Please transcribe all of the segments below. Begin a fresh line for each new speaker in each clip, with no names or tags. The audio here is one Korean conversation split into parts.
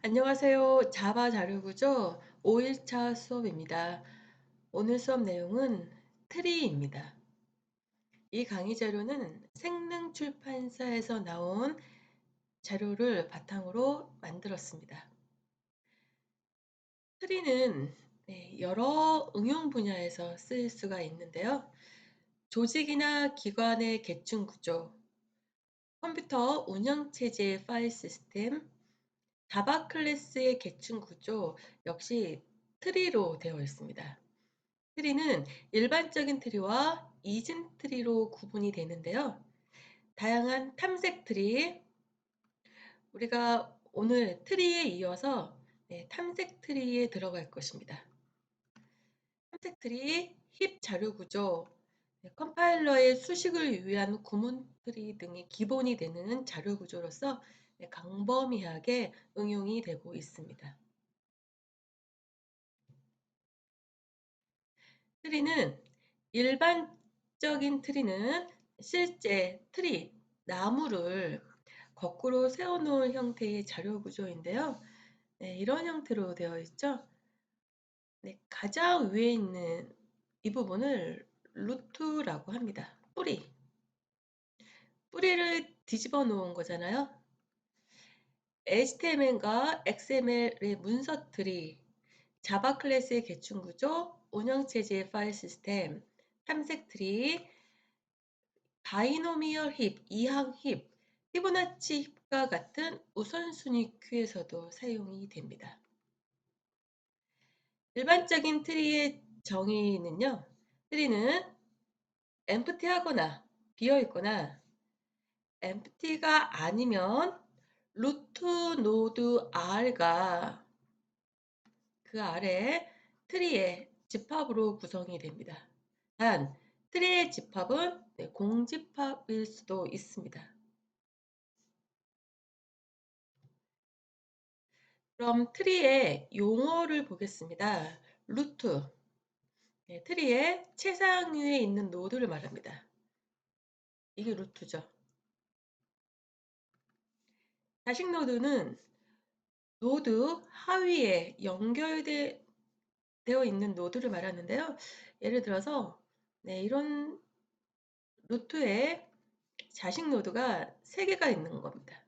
안녕하세요. 자바 자료구조 5일차 수업입니다. 오늘 수업 내용은 트리입니다. 이 강의 자료는 생능출판사에서 나온 자료를 바탕으로 만들었습니다. 트리는 여러 응용 분야에서 쓰일 수가 있는데요. 조직이나 기관의 계층 구조, 컴퓨터 운영체제의 파일 시스템, 자바 클래스의 계층 구조 역시 트리로 되어 있습니다. 트리는 일반적인 트리와 이진 트리로 구분이 되는데요. 다양한 탐색 트리, 우리가 오늘 트리에 이어서 탐색 트리에 들어갈 것입니다. 탐색 트리, 힙 자료 구조, 컴파일러의 수식을 위한 구문 트리 등이 기본이 되는 자료 구조로서 광범위하게 응용이 되고 있습니다. 트리는 일반적인 트리는 실제 트리, 나무를 거꾸로 세워놓은 형태의 자료 구조인데요. 이런 형태로 되어 있죠. 가장 위에 있는 이 부분을 루트라고 합니다. 뿌리. 뿌리를 뒤집어 놓은 거잖아요. HTML과 XML의 문서 트리, 자바 클래스의 계층 구조, 운영체제의 파일 시스템, 탐색 트리, 바이노미얼 힙, 이항 힙, 피보나치 힙과 같은 우선순위 큐에서도 사용이 됩니다. 일반적인 트리의 정의는요. 트리는 empty하거나 비어있거나 empty가 아니면 루트 노드 R가 그 아래 트리의 집합으로 구성이 됩니다. 단, 트리의 집합은 공집합일 수도 있습니다. 그럼 트리의 용어를 보겠습니다. 루트, 트리의 최상위에 있는 노드를 말합니다. 이게 루트죠. 자식 노드는 노드 하위에 연결되어 있는 노드를 말하는데요. 예를 들어서 이런 루트에 자식 노드가 3개가 있는 겁니다.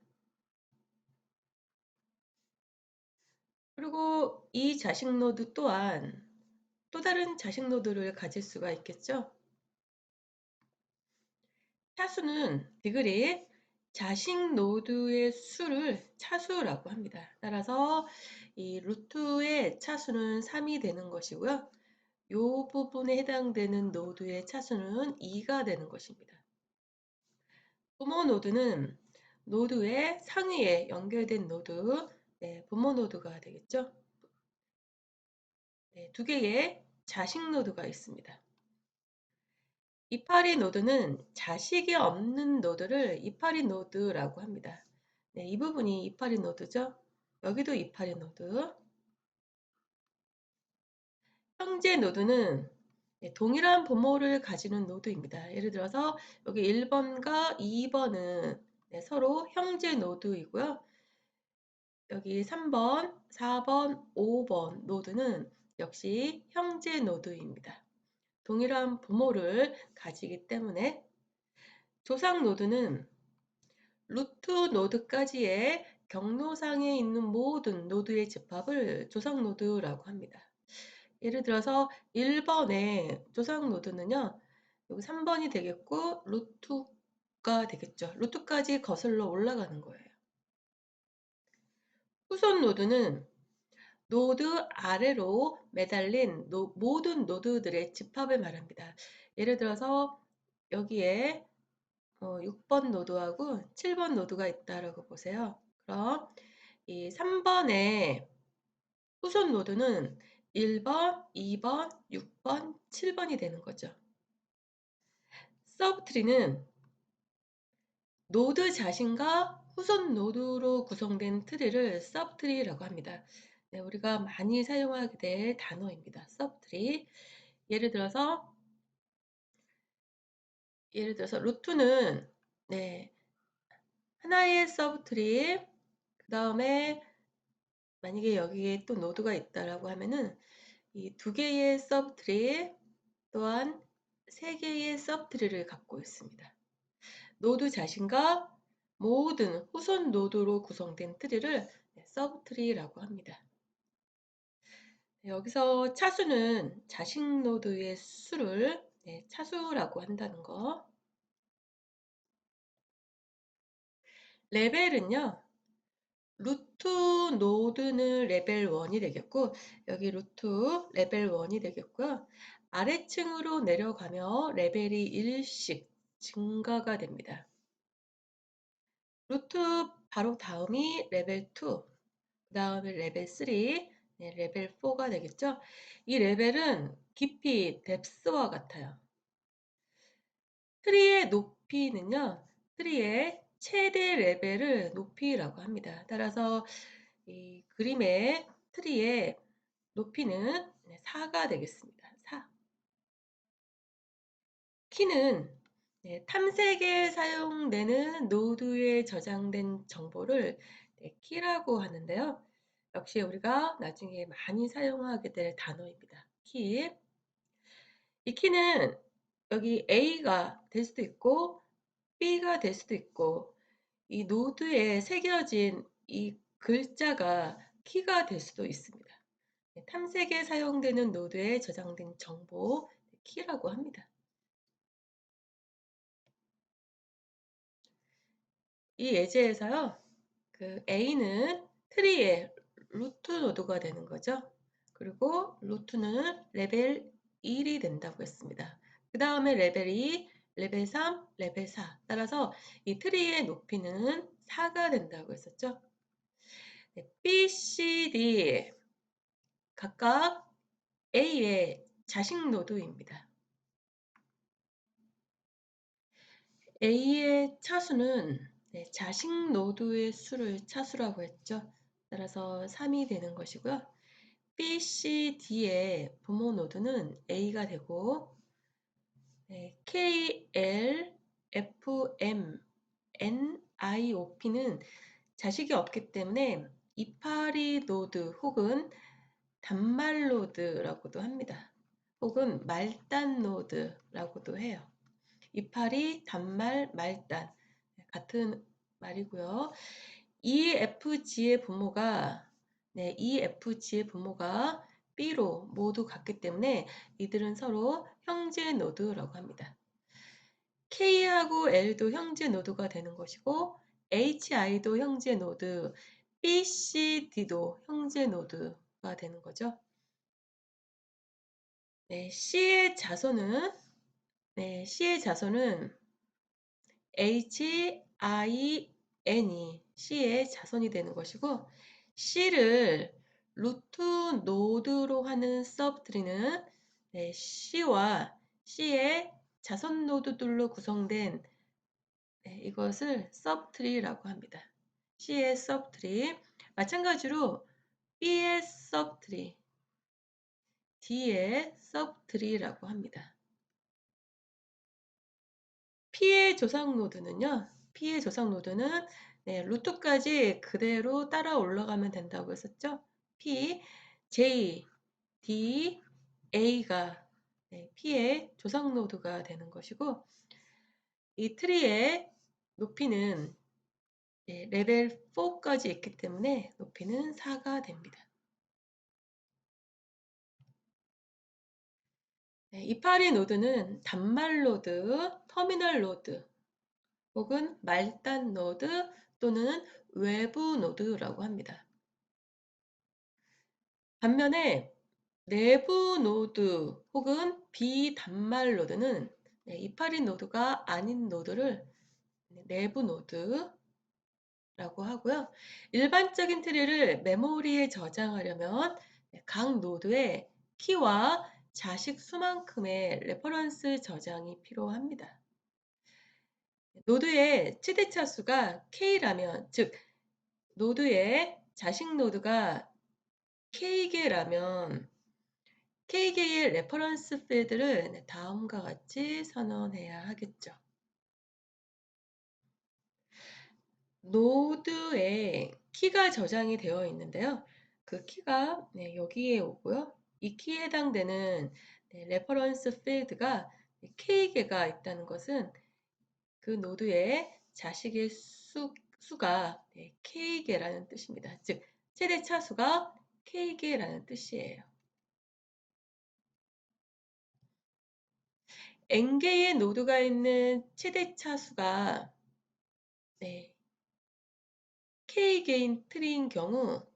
그리고 이 자식 노드 또한 또 다른 자식 노드를 가질 수가 있겠죠. 차수는 디그리 자식 노드의 수를 차수라고 합니다. 따라서 이 루트의 차수는 3이 되는 것이고요. 이 부분에 해당되는 노드의 차수는 2가 되는 것입니다. 부모 노드는 노드의 상위에 연결된 노드, 부모 노드가 되겠죠. 2개의 자식 노드가 있습니다. 이파리 노드는 자식이 없는 노드를 이파리 노드라고 합니다. 이 부분이 이파리 노드죠. 여기도 이파리 노드. 형제 노드는 동일한 부모를 가지는 노드입니다. 예를 들어서 여기 1번과 2번은 서로 형제 노드이고요. 여기 3번, 4번, 5번 노드는 역시 형제 노드입니다. 동일한 부모를 가지기 때문에 조상 노드는 루트 노드까지의 경로상에 있는 모든 노드의 집합을 조상 노드라고 합니다. 예를 들어서 1번의 조상 노드는요. 여기 3번이 되겠고 루트가 되겠죠. 루트까지 거슬러 올라가는 거예요. 후손 노드는 노드 아래로 매달린 모든 노드들의 집합을 말합니다. 예를 들어서 여기에 6번 노드하고 7번 노드가 있다라고 보세요. 그럼 이 3번의 후손 노드는 1번, 2번, 6번, 7번이 되는 거죠. 서브트리는 노드 자신과 후손 노드로 구성된 트리를 서브트리라고 합니다. 우리가 많이 사용하게 될 단어입니다. 서브트리. 예를 들어서 루트는 하나의 서브트리, 그 다음에 만약에 여기에 또 노드가 있다라고 하면은 이 두 개의 서브트리 또한 세 개의 서브트리를 갖고 있습니다. 노드 자신과 모든 후속 노드로 구성된 트리를 서브트리라고 합니다. 여기서 차수는 자식 노드의 수를 차수라고 한다는 거. 레벨은요. 루트 노드는 레벨 1이 되겠고 여기 루트 레벨 1이 되겠고요. 아래층으로 내려가며 레벨이 1씩 증가가 됩니다. 루트 바로 다음이 레벨 2, 그 다음에 레벨 3, 레벨 4가 되겠죠. 이 레벨은 깊이 뎁스와 같아요. 트리의 높이는요. 트리의 최대 레벨을 높이라고 합니다. 따라서 이 그림의 트리의 높이는 4가 되겠습니다. 4. 키는 탐색에 사용되는 노드에 저장된 정보를 키라고 하는데요. 역시 우리가 나중에 많이 사용하게 될 단어입니다. 키. 이 키는 여기 A가 될 수도 있고 B가 될 수도 있고 이 노드에 새겨진 이 글자가 키가 될 수도 있습니다. 탐색에 사용되는 노드에 저장된 정보 키라고 합니다. 이 예제에서요. 그 A는 트리의 루트 노드가 되는 거죠. 그리고 루트는 레벨 1이 된다고 했습니다. 그 다음에 레벨 2, 레벨 3, 레벨 4. 따라서 이 트리의 높이는 4가 된다고 했었죠. B, C, D 각각 A의 자식 노드입니다. A의 차수는 자식 노드의 수를 차수라고 했죠. 따라서 3이 되는 것이고요. B, C, D의 부모 노드는 A가 되고 K, L, F, M, N, I, O, P는 자식이 없기 때문에 이파리 노드 혹은 단말 노드라고도 합니다. 혹은 말단 노드라고도 해요. 이파리, 단말, 말단 같은 말이고요. EFG의 부모가 EFG의 부모가 B로 모두 같기 때문에 이들은 서로 형제 노드라고 합니다. K하고 L도 형제 노드가 되는 것이고 HI도 형제 노드, BCD도 형제 노드가 되는 거죠. C의 자손은 HIN이 C의 자손이 되는 것이고 C를 루트 노드로 하는 서브트리는 C와 C의 자손 노드들로 구성된 이것을 서브트리라고 합니다. C의 서브트리 마찬가지로 B의 서브트리, D의 서브트리라고 합니다. P의 조상 노드는요. P의 조상 노드는 루트까지 그대로 따라 올라가면 된다고 했었죠. P, J, D, A가 P의 조상 노드가 되는 것이고 이 트리의 높이는 레벨 4까지 있기 때문에 높이는 4가 됩니다. 이파리 노드는 단말 노드, 터미널 노드 혹은 말단 노드 또는 외부 노드라고 합니다. 반면에 내부 노드 혹은 비단말 노드는 이파리 노드가 아닌 노드를 내부 노드라고 하고요. 일반적인 트리를 메모리에 저장하려면 각 노드의 키와 자식 수만큼의 레퍼런스 저장이 필요합니다. 노드의 최대차 수가 K라면, 즉 노드의 자식 노드가 K개라면 K개의 레퍼런스 필드를 다음과 같이 선언해야 하겠죠. 노드에 키가 저장이 되어 있는데요. 그 키가 여기에 오고요. 이 키에 해당되는 레퍼런스 필드가 K개가 있다는 것은 그 노드의 자식의 수가 K개라는 뜻입니다. 즉, 최대 차수가 K개라는 뜻이에요. N개의 노드가 있는 최대 차수가 K개인 트리인 경우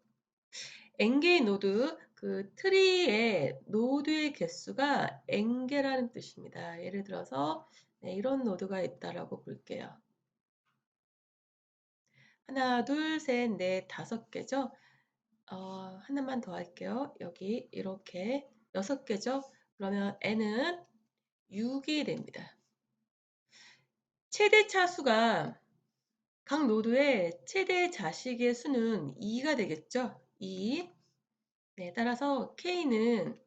N개의 노드, 그 트리의 노드의 개수가 N개라는 뜻입니다. 예를 들어서 이런 노드가 있다라고 볼게요. 하나, 둘, 셋, 넷, 5개죠. 하나만 더 할게요. 여기 이렇게 6개죠. 그러면 N은 6이 됩니다. 최대 차수가 각 노드의 최대 자식의 수는 2가 되겠죠. 2. 따라서 K는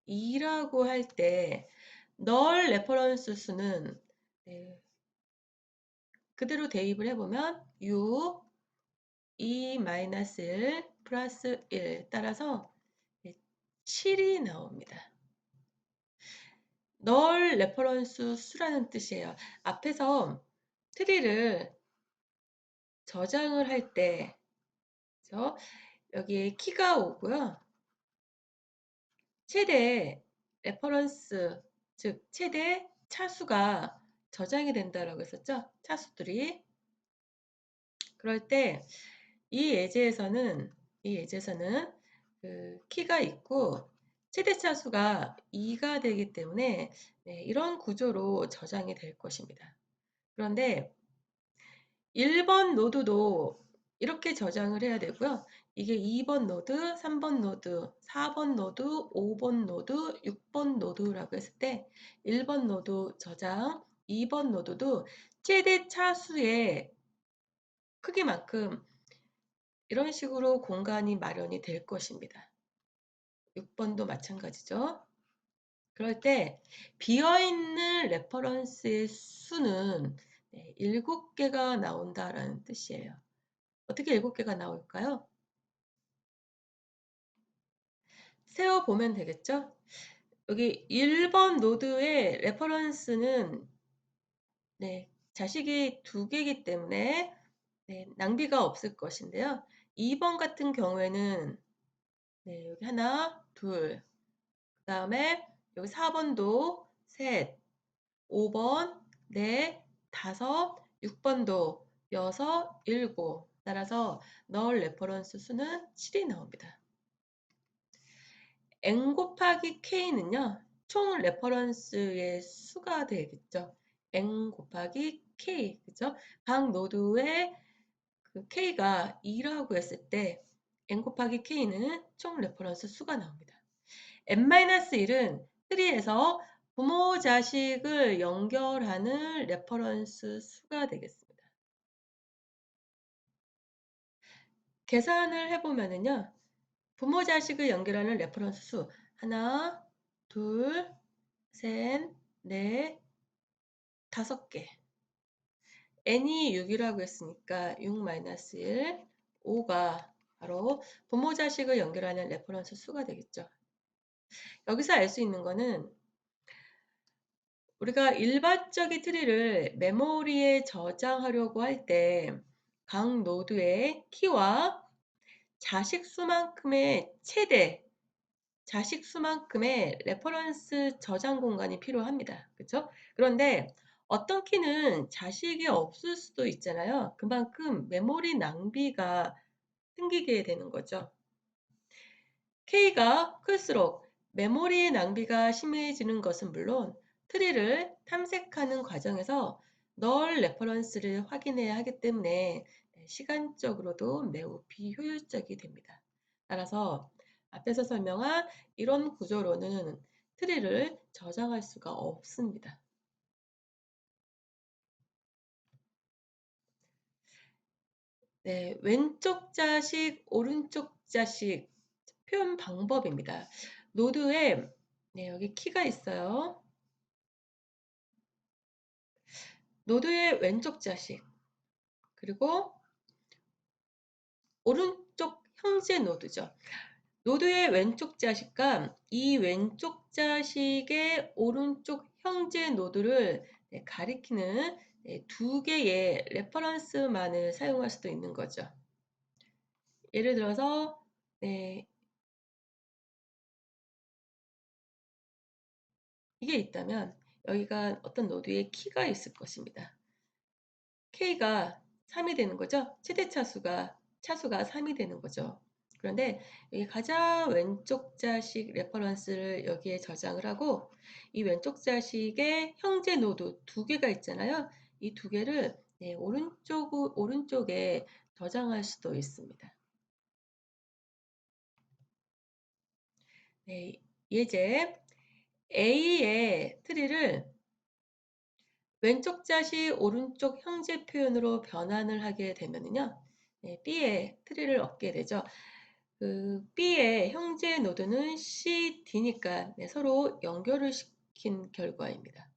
2라고 할 때 널 레퍼런스 수는 그대로 대입을 해보면 6, 2, 마이너스 1, 플러스 1 따라서 7이 나옵니다. 널 레퍼런스 수라는 뜻이에요. 앞에서 트리를 저장을 할 때 여기에 키가 오고요. 최대 레퍼런스, 즉 최대 차수가 저장이 된다라고 했었죠. 차수들이. 그럴 때 이 예제에서는 그 키가 있고 최대 차수가 2가 되기 때문에 이런 구조로 저장이 될 것입니다. 그런데 1번 노드도 이렇게 저장을 해야 되고요. 이게 2번 노드, 3번 노드, 4번 노드, 5번 노드, 6번 노드라고 했을 때 1번 노드 저장, 2번 노드도 최대 차수의 크기만큼 이런 식으로 공간이 마련이 될 것입니다. 6번도 마찬가지죠. 그럴 때 비어있는 레퍼런스의 수는 7개가 나온다라는 뜻이에요. 어떻게 7개가 나올까요? 세어보면 되겠죠? 여기 1번 노드의 레퍼런스는 자식이 2개이기 때문에 낭비가 없을 것인데요. 2번 같은 경우에는 여기 하나, 둘, 그 다음에 여기 4번도 셋, 5번, 넷, 5, 6번도 6, 7. 따라서 널 레퍼런스 수는 7이 나옵니다. N 곱하기 K는요, 총 레퍼런스의 수가 되겠죠. N 곱하기 K, 그죠? 각 노드의 그 K가 2라고 했을 때 N 곱하기 K는 총 레퍼런스 수가 나옵니다. N-1은 트리에서 부모 자식을 연결하는 레퍼런스 수가 되겠습니다. 계산을 해보면은요, 부모 자식을 연결하는 레퍼런스 수 하나, 둘, 셋, 넷, 5개. n이 6이라고 했으니까 6-1, 5가 바로 부모 자식을 연결하는 레퍼런스 수가 되겠죠. 여기서 알 수 있는 거는 우리가 일반적인 트리를 메모리에 저장하려고 할 때 각 노드의 키와 자식 수만큼의 최대 자식 수만큼의 레퍼런스 저장 공간이 필요합니다. 그렇죠? 그런데 어떤 키는 자식이 없을 수도 있잖아요. 그만큼 메모리 낭비가 생기게 되는 거죠. K가 클수록 메모리 낭비가 심해지는 것은 물론 트리를 탐색하는 과정에서 널 레퍼런스를 확인해야 하기 때문에 시간적으로도 매우 비효율적이 됩니다. 따라서 앞에서 설명한 이런 구조로는 트리를 저장할 수가 없습니다. 왼쪽 자식, 오른쪽 자식 표현 방법입니다. 노드에 여기 키가 있어요. 노드의 왼쪽 자식 그리고 오른쪽 형제 노드죠. 노드의 왼쪽 자식과 이 왼쪽 자식의 오른쪽 형제 노드를 가리키는 두 개의 레퍼런스만을 사용할 수도 있는 거죠. 예를 들어서 이게 있다면 여기가 어떤 노드에 키가 있을 것입니다. K가 3이 되는 거죠. 최대 차수가 3이 되는 거죠. 그런데 여기 가장 왼쪽 자식 레퍼런스를 여기에 저장을 하고 이 왼쪽 자식의 형제 노드 두 개가 있잖아요. 이 두 개를 오른쪽에 저장할 수도 있습니다. 예제 A의 트리를 왼쪽 자식 오른쪽 형제 표현으로 변환을 하게 되면은요, B의 트리를 얻게 되죠. 그 B의 형제 노드는 C, D니까 서로 연결을 시킨 결과입니다.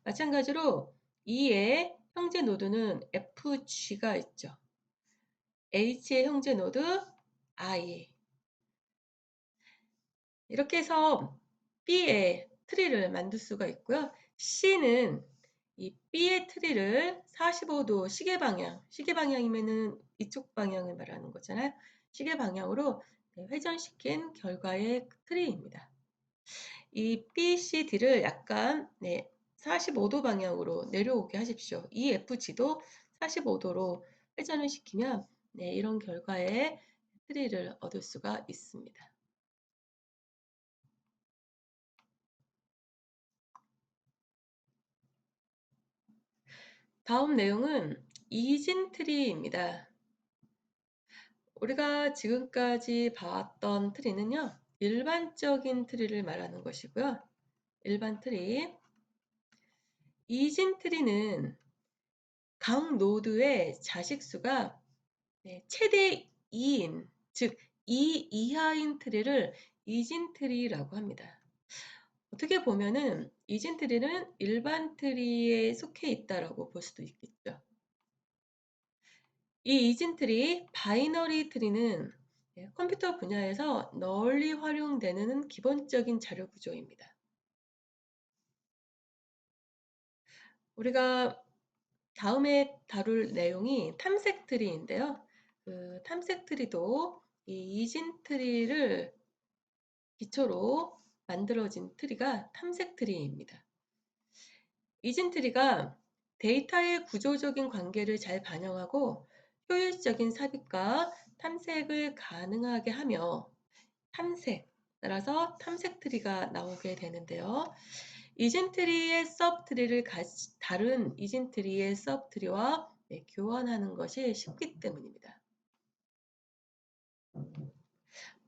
마찬가지로 E의 형제 노드는 F, G가 있죠. H의 형제 노드 I. 이렇게 해서 B의 트리를 만들 수가 있고요. C는 이 B의 트리를 45도 시계 방향이면은 이쪽 방향을 말하는 거잖아요. 시계 방향으로 회전시킨 결과의 트리입니다. 이 B, C, D를 약간 45도 방향으로 내려오게 하십시오. 이 FG도 45도로 회전을 시키면 이런 결과의 트리를 얻을 수가 있습니다. 다음 내용은 이진 트리입니다. 우리가 지금까지 봐왔던 트리는요, 일반적인 트리를 말하는 것이고요. 일반 트리. 이진 트리는 각 노드의 자식수가 최대 2인, 즉 2 이하인 트리를 이진 트리라고 합니다. 어떻게 보면은 이진 트리는 일반 트리에 속해 있다라고 볼 수도 있겠죠. 이 이진 트리, 바이너리 트리는 컴퓨터 분야에서 널리 활용되는 기본적인 자료 구조입니다. 우리가 다음에 다룰 내용이 탐색 트리인데요. 그 탐색 트리도 이 이진 트리를 기초로 만들어진 트리가 탐색 트리입니다. 이진 트리가 데이터의 구조적인 관계를 잘 반영하고 효율적인 삽입과 탐색을 가능하게 하며 따라서 탐색 트리가 나오게 되는데요. 이진 트리의 서브 트리를 다른 이진 트리의 서브 트리와 교환하는 것이 쉽기 때문입니다.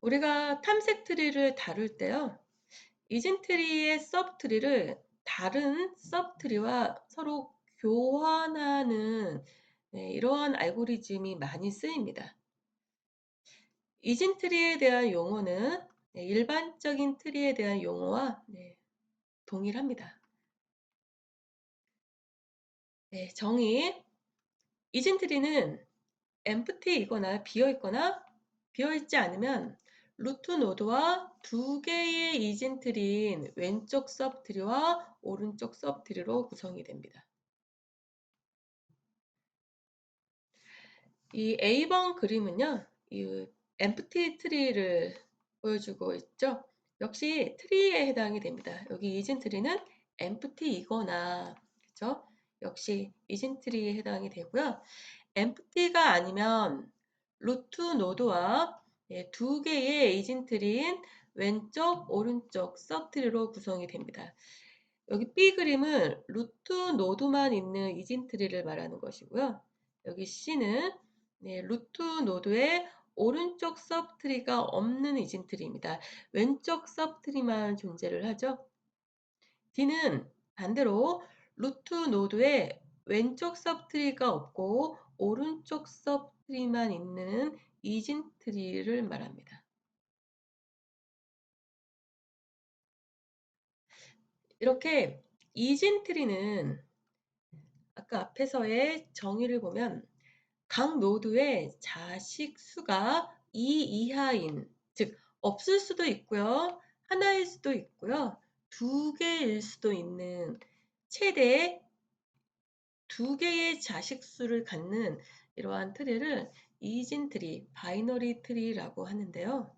우리가 탐색 트리를 다룰 때요. 이진 트리의 서브 트리를 다른 서브 트리와 서로 교환하는 이러한 알고리즘이 많이 쓰입니다. 이진 트리에 대한 용어는 일반적인 트리에 대한 용어와 동일합니다. 정의. 이진 트리는 empty이거나 비어있지 않으면 루트 노드와 두 개의 이진 트리인 왼쪽 서브 트리와 오른쪽 서브 트리로 구성이 됩니다. 이 A번 그림은요, 이 empty 트리를 보여주고 있죠. 역시 트리에 해당이 됩니다. 여기 이진 트리는 empty이거나, 그죠? 역시 이진 트리에 해당이 되고요. empty가 아니면 루트 노드와 두 개의 이진 트리인 왼쪽, 오른쪽 서브트리로 구성이 됩니다. 여기 B 그림은 루트 노드만 있는 이진 트리를 말하는 것이고요. 여기 C는 루트 노드의 오른쪽 서브트리가 없는 이진 트리입니다. 왼쪽 서브트리만 존재를 하죠. D는 반대로 루트 노드에 왼쪽 서브트리가 없고 오른쪽 서브트리만 있는 이진 트리를 말합니다. 이렇게 이진 트리는 아까 앞에서의 정의를 보면 각 노드의 자식 수가 2 이하인, 즉 없을 수도 있고요. 하나일 수도 있고요. 두 개일 수도 있는 최대 두 개의 자식 수를 갖는 이러한 트리를 이진 트리, 바이너리 트리라고 하는데요.